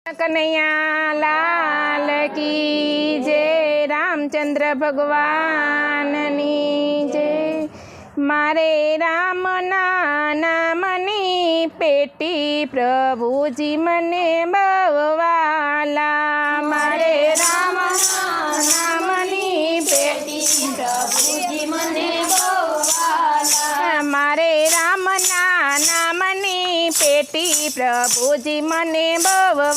कन्हैया लाल की जय। रामचंद्र भगवाननी जय। मारे राम नामनी पेटी प्रभुजी मने बवाला। मारे राम नामनी पेटी प्रभुजी मने बवाला। मारे राम नामनी पेटी प्रभुजी मने बवाला।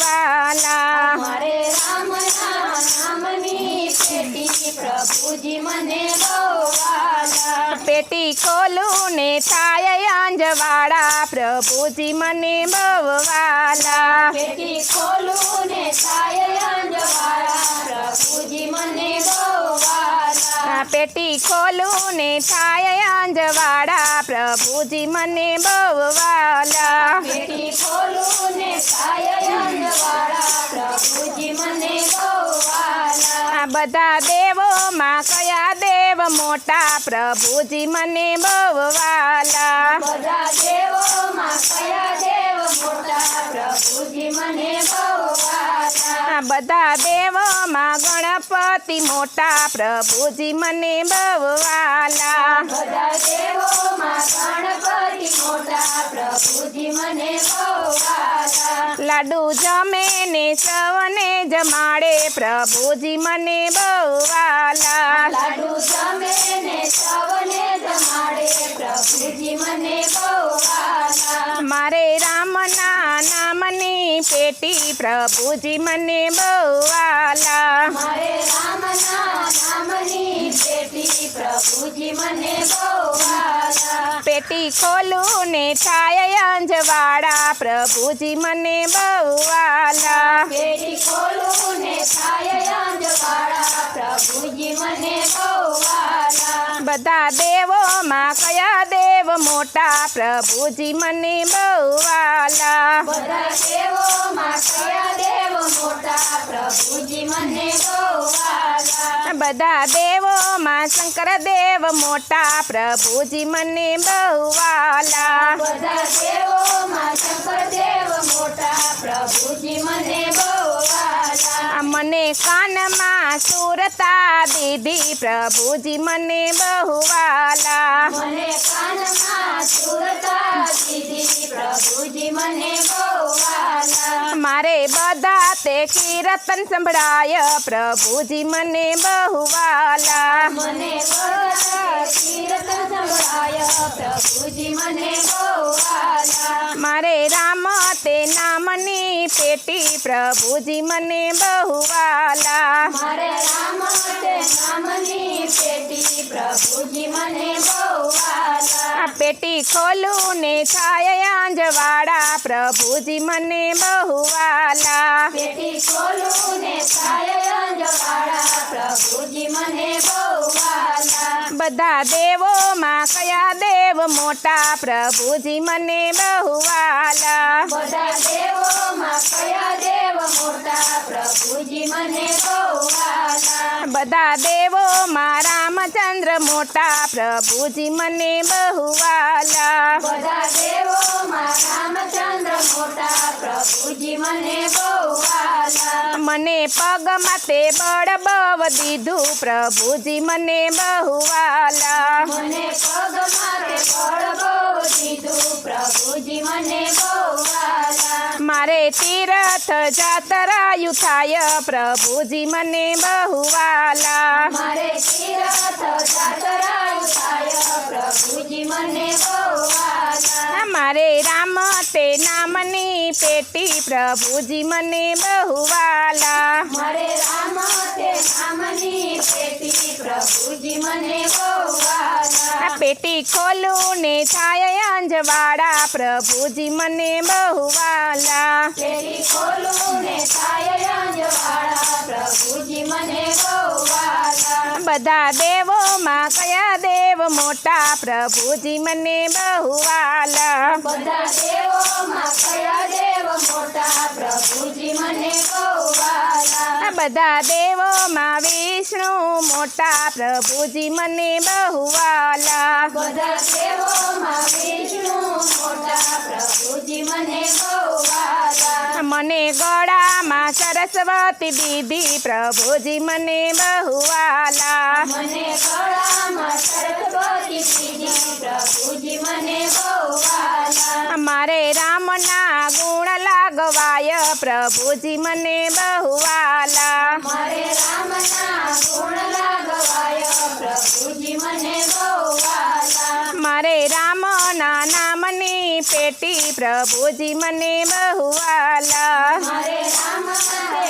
मारे राम नामनी पेटी प्रभुजी मने बवाला। पेटी खोलू ने थाय अंजवाड़ा प्रभुजी मने बवाला। पेटी खोलू ने थाय अंजवाड़ा प्रभुजी मने बवाला। पेटी खोलू ने थाय अंजवाड़ा प्रभुजी मने बवाला। पेटी खोलू ने थाय अंजवाड़ा प्रभुजी मने बवाला। बधा देवो मां कया देव मोटा प्रभुजी मने बवाला। बधा देवो मां कया देव मोटा प्रभुजी मने बवाला। बधा देवो मां गणपति मोटा प्रभुजी मने बवाला। बधा देवो मां गणपति मोटा प्रभुजी मने बवाला। लाडू जमे ने सवने जमाड़े प्रभुजी मने बवाला। लाडू जमे ने सवने जमाड़े प्रभुजी मने बवाला। मारे राम नामनी पेटी प्रभुजी मने बवाला। मारे राम नामनी पेटी प्रभुजी मने बवाला। पेटी खोलू ने थाय अंजवाड़ा प्रभुजी मने बवाला। पेटी खोलू ने थाय अंजवाड़ा प्रभुजी मने बवाला। बधा देवो मां कया देव मोटा प्रभुजी मने बवाला। बधा देवो मां कया देव मोटा प्रभुजी मने बवाला। बधा देवो मां शंकर देव मोटा प्रभुजी मने बवाला। बधा देवो मां शंकर देव मोटा प्रभुजी मने बवाला। मने कान मां सुरता दीदी प्रभुजी मने बवाला। मने कान मां सुरता दीदी प्रभुजी मने बवाला। मारे बधा ते कीर्तन संभळाय प्रभुजी मने बवाला। मने बधा कीर्तन संभळाय प्रभुजी मने बवाला। मारे राम ते नामनी पेटी प्रभुजी मने बवाला। मारे राम ते नामनी पेटी प्रभुजी मने बवाला। पेटी खोलू ने थाय अंजवाड़ा प्रभुजी मने बवाला। पेटी खोलू ने थाय अंजवाड़ा प्रभुजी मने बवाला। बधा देवो मां कया देव मोटा प्रभुजी मने बवाला। बधा देवो मां कया देव मोटा प्रभुजी मने बवाला। बधा देवो मां रामचंद्र मोटा प्रभुजी मने बवाला। बधा देवो मां रामचंद्र मोटा प्रभुजी मने बवाला। मने पग माते बळ बव दीधु प्रभुजी मने बवाला। मने पग माते बळ बव दीधु प्रभुजी मने बवाला। मारे तीरथ जातरायु थाय प्रभुजी मने बवाला। मारे तीरथ जातरायु थाय प्रभुजी मने बवाला। मारे राम ते नामनी पेटी प्रभुजी मने बवाला। मारे राम ते नामनी पेटी प्रभुजी मने बवाला। पेटी खोलू ने थाय अंजवाड़ा प्रभुजी मने बवाला। पेटी खोलू ने थाय अंजवाड़ा प्रभुजी मने बवाला। बधा देवो मां कया देव मोटा प्रभुजी मने बवाला। बधा देवो मां कया देव मोटा प्रभुजी मने बवाला। बधा देवो मां विष्णु मोटा प्रभुजी मने बवाला। बधा देवो मां विष्णु मोटा प्रभुजी मने बवाला। મને ગળામાં સરસ્વતી દીધી પ્રભુજી મને બહુ વાલા મને ગળામાં સરસ્વતી દીધી પ્રભુજી મને બહુ વાલા મારે રામના ગુણ લાગવાય પ્રભુજી મને બહુ વાલા મારે રામના ગુણ લાગવાય પ્રભુજી મને બહુ વાલા મારે રામના નામની પેટી પ્રભુજી મને બહુ વાલા મારે રામ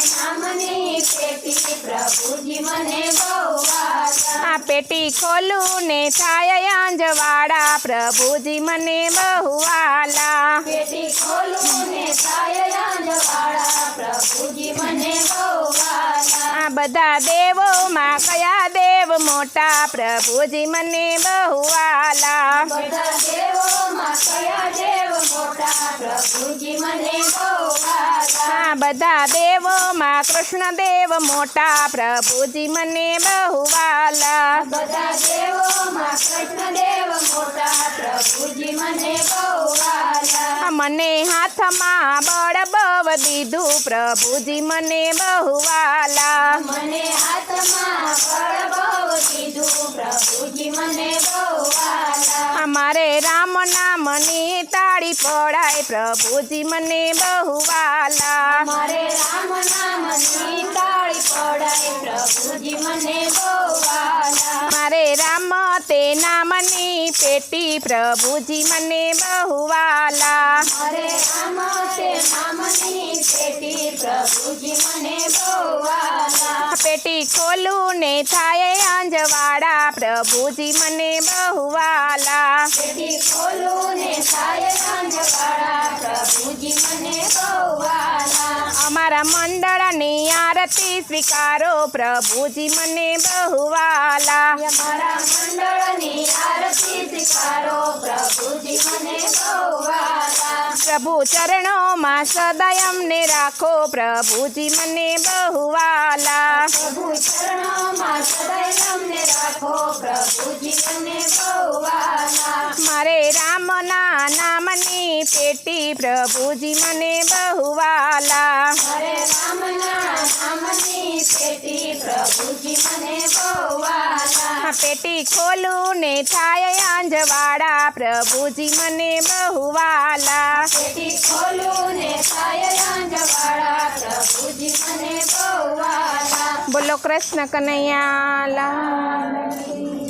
નામની પેટી પ્રભુજી મને બહુ વાલા આ પેટી ખોલું ને થાય અંજવાળા પ્રભુજી મને બહુ વાલા પેટી ખોલું ને થાય અંજવાળા પ્રભુજી મને બહુ વાલા આ બધા દેવોમાં કયા દેવ મોટા પ્રભુજી મને બહુ વાલા બધા દેવોમાં કયા દેવ મોટા પ્રભુજી મને બહુ વાલા આ બધા દેવોમાં કૃષ્ણ દેવ મોટા પ્રભુજી મને બહુ વાલા બધા દેવોમાં કૃષ્ણ દેવ મોટા પ્રભુજી મને બહુ વાલા મને હાથમાં બળ બવ દીધું પ્રભુજી મને બહુ વાલા મને હાથમાં બળ બહુ દીધું પ્રભુજી મને બહુ વાલા મારે રામ નામની તાળી પડાય પ્રભુજી મને બહુ વાલા મારે રામ નામની તાળી પડાય પ્રભુજી મને બહુ વાલા મારે રામ તે નામની પેટી પ્રભુજી મને બહુ વાલા મારે રામ તે નામની પેટી પ્રભુજી મને બહુ વાલા પેટી ખોલું ને થાય અંજવાળા પ્રભુજી મને બહુ વાલા પેટી ખોલું ને થાય અંજવાળા પ્રભુજી મને બહુ વાલા અમારા મંડળની આરતી સ્વીકારો પ્રભુજી મને બહુ વાલા મારા મંડળની આરતી સ્વીકારો પ્રભુજી મને બહુ વાલા પ્રભુ ચરણોમાં સદાય અમને રાખો પ્રભુજી મને બહુ વાલા પ્રભુ ચરણોમાં સદાય અમને રાખો પ્રભુજી મને બહુ વાલા મારે રામના નામની પેટી પ્રભુજી મને બહુ વાલા મારે રામના નામની પેટી પ્રભુજી મને બહુ વાલા પેટી ખોલું ને થાય અંજવાળા પ્રભુજી મને બહુ વાલા પેટી ખોલું ને થાય અંજવાળા પ્રભુજી મને બહુ વાલા બોલો કૃષ્ણ કનૈયા લાલ કી